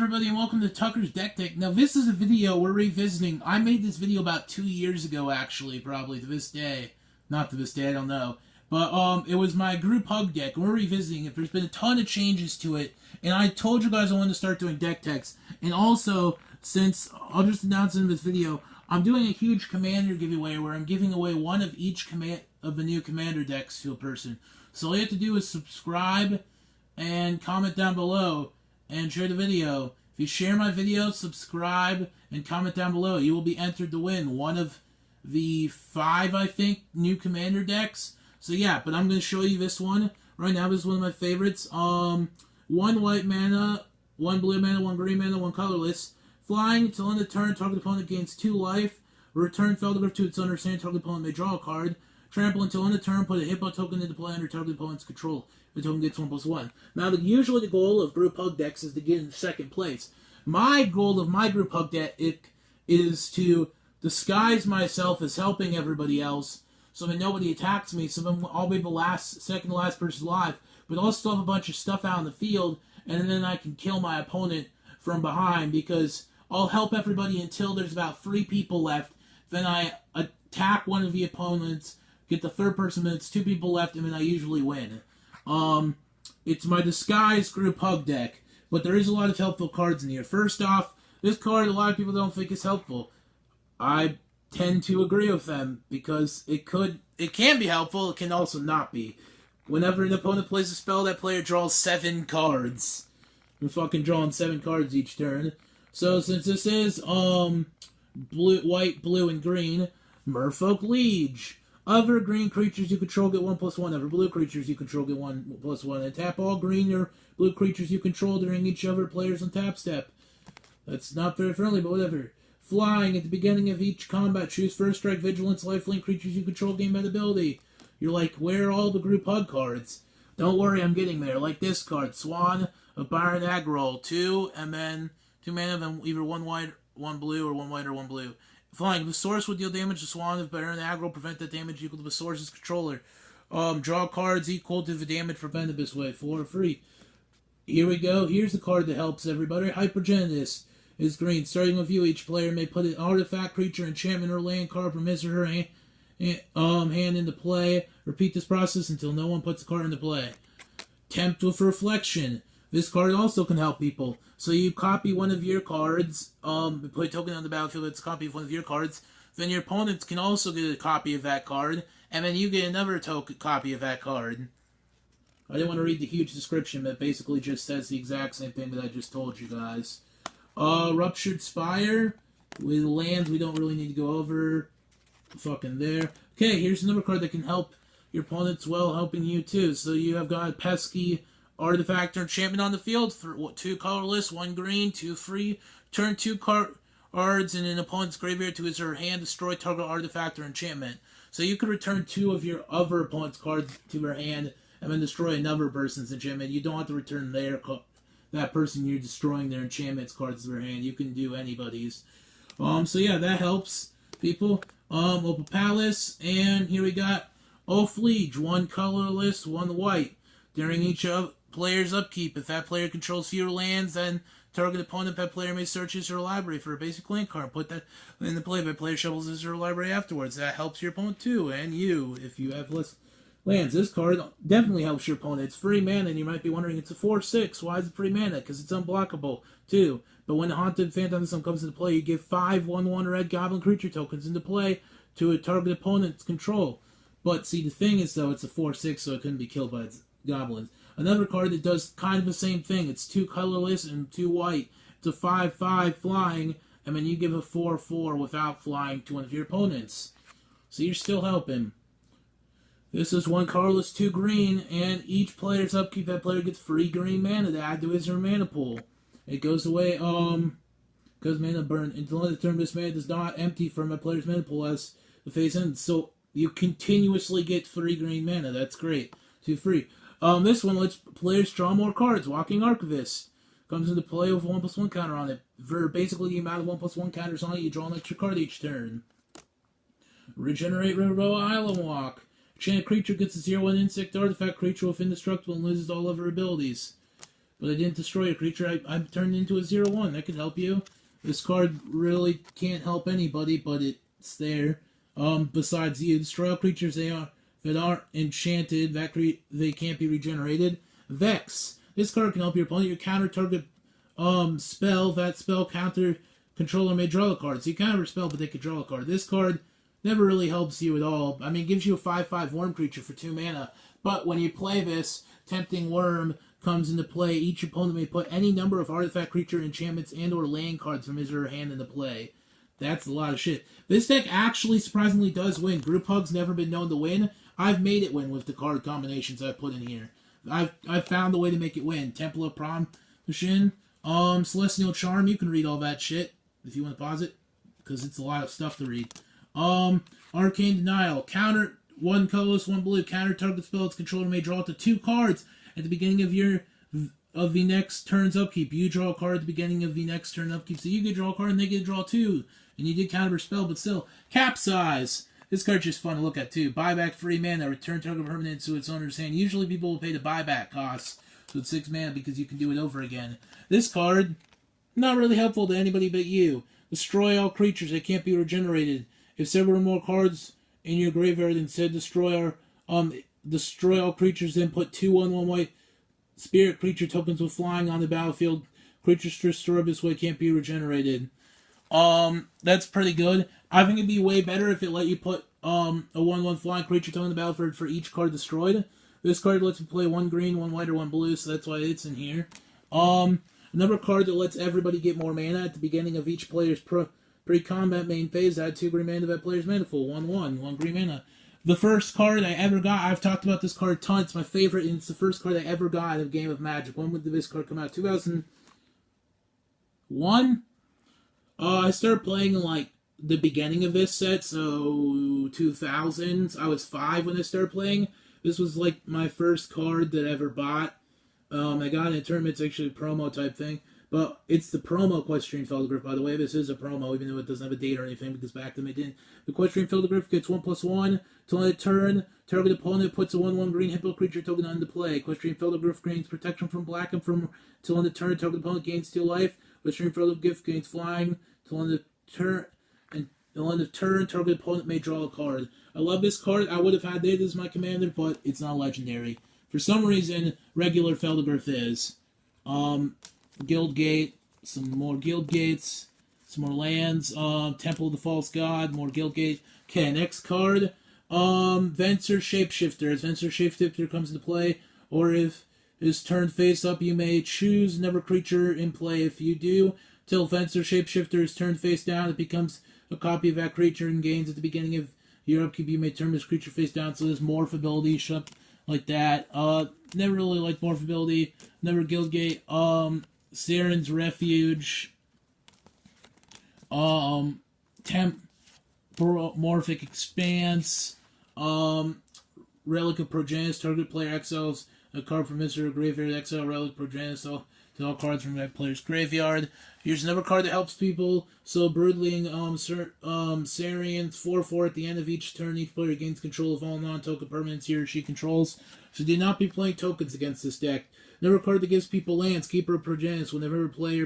everybody, and welcome to Tucker's Deck Tech. Now, this is a video we're revisiting. I made this video about 2 years ago, actually, probably, to this day. Not to this day, I don't know. But, it was my group hug deck, and we're revisiting it. There's been a ton of changes to it, and I told you guys I wanted to start doing deck techs. And also, since, I'll just announce in this video, I'm doing a huge commander giveaway where I'm giving away one of each of the new commander decks to a person. So all you have to do is subscribe and comment down below and share the video. If you share my video, subscribe, and comment down below, you will be entered to win one of the 5, I think, new commander decks. So yeah, but I'm going to show you this one. Right now, this is one of my favorites. 1 white mana, 1 blue mana, 1 green mana, 1 colorless. Flying until end of turn, target opponent gains 2 life. Return Feldgraf to its owner's hand, target opponent may draw a card. Trample until end of turn, put a hippo token into play under target opponent's control. The token gets 1/1. Now, usually the goal of group hug decks is to get in second place. My goal of my group hug deck is to disguise myself as helping everybody else so that nobody attacks me, so then I'll be the second to last person alive, but I'll still have a bunch of stuff out in the field, and then I can kill my opponent from behind, because I'll help everybody until there's about 3 people left. Then I attack one of the opponents, get the third person, then it's 2 people left, and then I usually win. It's my disguised group hug deck, but there is a lot of helpful cards in here. First off, this card a lot of people don't think is helpful. I tend to agree with them, because it can be helpful, it can also not be. Whenever an opponent plays a spell, that player draws 7 cards. I'm fucking drawing 7 cards each turn. So since this is white, blue, and green, Merfolk Liege. Other green creatures you control get 1/1. Other blue creatures you control get 1/1. And tap all green or blue creatures you control during each other player's on tap step. That's not very friendly, but whatever. Flying. At the beginning of each combat, choose First Strike, Vigilance, Lifelink creatures you control gain that ability. You're like, where are all the group hug cards? Don't worry, I'm getting there. Like this card, Swan of Byron Agrol. 2, and then 2 mana, then either 1 white, 1 blue, or 1 white or 1 blue. Flying. The source would deal damage to Swan of Baron Agrol, prevent that damage equal to the source's controller. Draw cards equal to the damage prevented this way, for free. Here we go. Here's the card that helps everybody. Hypergenesis is green. Starting with you, each player may put an artifact, creature, enchantment, or land card from his or her hand into play. Repeat this process until no one puts a card into play. Tempt with Reflection. This card also can help people. So you copy one of your cards, put a token on the battlefield that's a copy of one of your cards, then your opponents can also get a copy of that card, and then you get another copy of that card. I didn't want to read the huge description, but it basically just says the exact same thing that I just told you guys. Ruptured Spire, with lands we don't really need to go over. Fucking there. Okay, here's another card that can help your opponents while helping you too. So you have got a pesky artifact or enchantment on the field for 2 colorless, 1 green, 2 free. Turn 2 cards in an opponent's graveyard to his or her hand, destroy target artifact or enchantment. So you could return 2 of your other opponent's cards to their hand and then destroy another person's enchantment. You don't have to return that person you're destroying their enchantments cards to their hand. You can do anybody's. So yeah, that helps people. Opal Palace, and here we got Oath Liege, 1 colorless, 1 white. During each player's upkeep, if that player controls fewer lands than target opponent, that player may search his or her library for a basic land card. Put that in the play. That player shovels his or her library afterwards. That helps your opponent too, and you, if you have less lands. This card definitely helps your opponent. It's free mana, and you might be wondering, it's a 4/6. Why is it free mana? Because it's unblockable too. But when the Haunted Phantasm comes into play, you give 5 1/1 red goblin creature tokens into play to a target opponent's control. But see, the thing is, though, it's a 4/6, so it couldn't be killed by its goblins. Another card that does kind of the same thing. It's 2 colorless and 2 white. It's a 5/5 flying, and then you give a 4/4 without flying to one of your opponents. So you're still helping. This is 1 colorless, 2 green, and each player's upkeep, that player gets free green mana to add to his or her mana pool. It goes away, because mana burn. Until the turn, this mana does not empty from a player's mana pool as the phase ends. So you continuously get free green mana. That's great. 2 free. This one lets players draw more cards. Walking Archivist comes into play with a 1/1 counter on it. For basically the amount of 1/1 counters on it, you draw an extra card each turn. Regenerate Riverboa Island Walk. Enchanted creature gets a 0/1 insect artifact creature with indestructible and loses all other abilities. but I didn't destroy a creature. I turned it into a 0/1. That could help you. This card really can't help anybody, but it's there. Besides you, destroy all creatures that aren't enchanted. They can't be regenerated. Vex. This card can help your opponent. Your counter target spell. That spell counter controller may draw a card. So you counter a spell, but they could draw a card. This card never really helps you at all. I mean, it gives you a 5/5 worm creature for 2 mana. But when you play this, Tempting Worm comes into play. Each opponent may put any number of artifact, creature, enchantments, and or land cards from his or her hand into play. That's a lot of shit. This deck actually surprisingly does win. Group Hug's never been known to win. I've made it win with the card combinations I've put in here. I've found a way to make it win. Temple of Promotion, Celestial Charm. You can read all that shit if you want to pause it, because it's a lot of stuff to read. Arcane Denial. Counter 1 colorless, 1 blue. Counter target spell its controller may draw up to 2 cards at the beginning of the next turn's upkeep. You draw a card at the beginning of the next turn upkeep. So you get to draw a card and they get to draw 2. And you did counter spell, but still. Capsize. This card's just fun to look at too. Buyback 3 mana. Return target permanent to its owner's hand. Usually people will pay the buyback cost. So it's 6 mana because you can do it over again. This card, not really helpful to anybody but you. Destroy all creatures that can't be regenerated. If several or more cards in your graveyard instead destroy all creatures, then put 2 1/1 white spirit creature tokens with flying on the battlefield. Creatures destroyed this way can't be regenerated. That's pretty good. I think it'd be way better if it let you put a 1/1 flying creature token on the battlefield for each card destroyed. This card lets you play 1 green, 1 white, or 1 blue, so that's why it's in here. Another card that lets everybody get more mana at the beginning of each player's pre-combat main phase. Add 2 green mana to that player's mana pool. 1/1, 1 green mana. The first card I ever got, I've talked about this card a ton. It's my favorite, and it's the first card I ever got in a game of Magic. When did this card come out? 2001? I started playing in, like, the beginning of this set, so 2000s. I was 5 when I started playing. This was, like, my first card that I ever bought. I got it in a tournament. It's actually a promo type thing. But it's the promo Equestrian Felidgriff, by the way. This is a promo, even though it doesn't have a date or anything, because back then it didn't. The Equestrian Felidgriff gets 1/1. Till end of turn, target opponent puts a 1/1 green hippo creature token into play. Equestrian Felidgriff gains protection from black, and from till end of turn, target opponent gains 2 life. Equestrian Felidgriff gains flying. Till end of turn, and till end of turn, target opponent may draw a card. I love this card. I would have had it as my commander, but it's not legendary. For some reason, regular Felidgriff is. Guildgate, some more Guildgates, some more lands, Temple of the False God, more Guildgate. Okay, next card, Venser Shapeshifter. As Venser Shapeshifter comes into play, or if is turned face up, you may choose never creature in play. If you do, till Venser Shapeshifter is turned face down, it becomes a copy of that creature and gains at the beginning of your upkeep. You may turn this creature face down, so there's morph ability, shut like that. Never really liked morph ability, never Guildgate. Saren's Refuge, Morphic Expanse, Relic of Progenitus. Target player exiles a card from his or her graveyard. Exile Relic of Progenitus to all cards from that player's graveyard. Here's another card that helps people. So Broodling Sarian, 4/4 at the end of each turn. Each player gains control of all non-token permanents he or she controls. So do not be playing tokens against this deck. Another card that gives people lands. Keeper of Progenitus. Whenever a player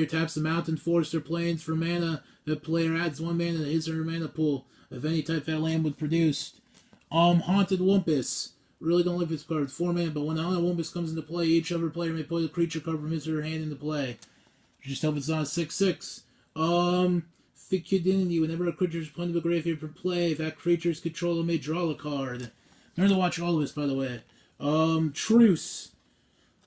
taps the mountain, forest, or plains for mana, the player adds 1 mana to his or her mana pool of any type that land would produce. Haunted Wumpus. Really don't like this card. 4 mana, but when Haunted Wumpus comes into play, each other player may put a creature card from his or her hand into play. Just hope it's not a 6/6. Ficudinity. Whenever a creature is put into the graveyard for play, that creature's controller may draw a card. Remember to watch all of this, by the way. Truce.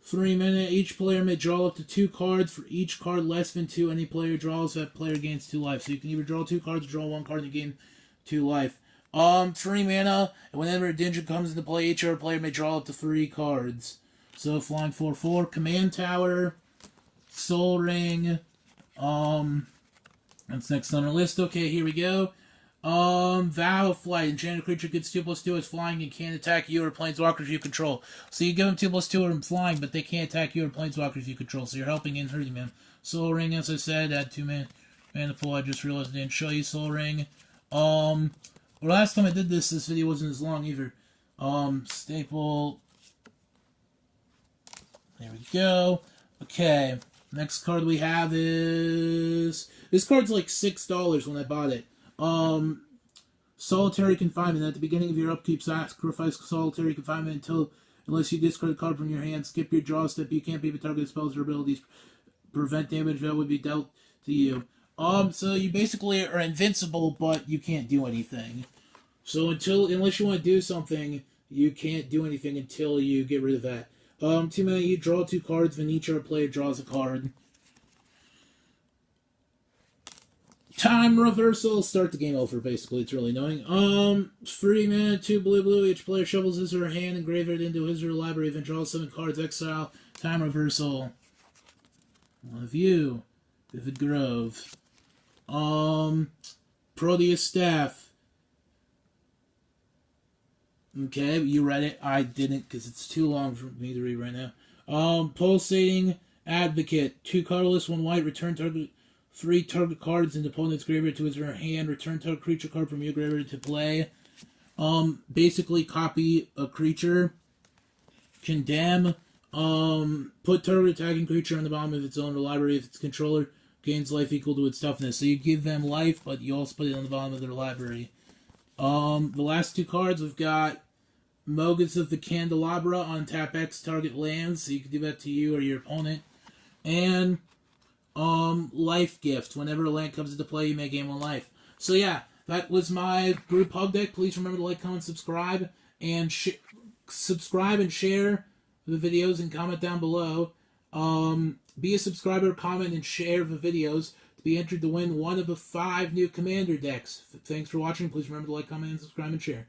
3 mana. Each player may draw up to 2 cards. For each card less than 2, any player draws, that player gains 2 life. So you can either draw 2 cards or draw 1 card and gain 2 life. 3 mana, and whenever a Dinge comes into play, each other player may draw up to 3 cards. So flying 4/4. Command Tower. Soul Ring. That's next on our list. Okay, here we go. Vow of Flight. Enchanted creature gets 2/2 as flying and can't attack you or planeswalkers you control. So you give them 2/2 and flying, but they can't attack you or planeswalkers you control. So you're helping and hurting them. Soul Ring, as I said, add 2 mana pool. I just realized I didn't show you Soul Ring. Last time I did this video wasn't as long either. Staple. There we go. Okay, next card we have is... This card's like $6 when I bought it. Solitary Confinement. At the beginning of your upkeep, sacrifice Solitary Confinement unless you discard a card from your hand, skip your draw step. You can't be able to target spells or abilities. Prevent damage that would be dealt to you. So you basically are invincible, but you can't do anything. So unless you want to do something, you can't do anything until you get rid of that. 2 mana, you draw 2 cards. When each other player draws a card. Time reversal. Start the game over, basically. It's really annoying. 3 mana, 2 blue. Each player shovels his or her hand and graveyard into his or her library. Then draws 7 cards. Exile. Time reversal. One of you. Vivid Grove. Proteus Staff. Okay, you read it. I didn't because it's too long for me to read right now. Pulsating Advocate. 2 colorless, 1 white. Return target 3 target cards in the opponent's graveyard to his or her hand. Return target creature card from your graveyard to play. Basically copy a creature. Condemn. Put target attacking creature on the bottom of its own library if its controller gains life equal to its toughness. So you give them life, but you also put it on the bottom of their library. The last 2 cards, we've got Mogus of the Candelabra on tap X target lands, so you can do that to you or your opponent. And Life Gift. Whenever a land comes into play, you may gain 1 life. So yeah, that was my group hug deck. Please remember to like, comment, subscribe, and subscribe and share the videos and comment down below. Be a subscriber, comment, and share the videos to be entered to win one of the 5 new Commander decks. Thanks for watching. Please remember to like, comment, and subscribe, and share.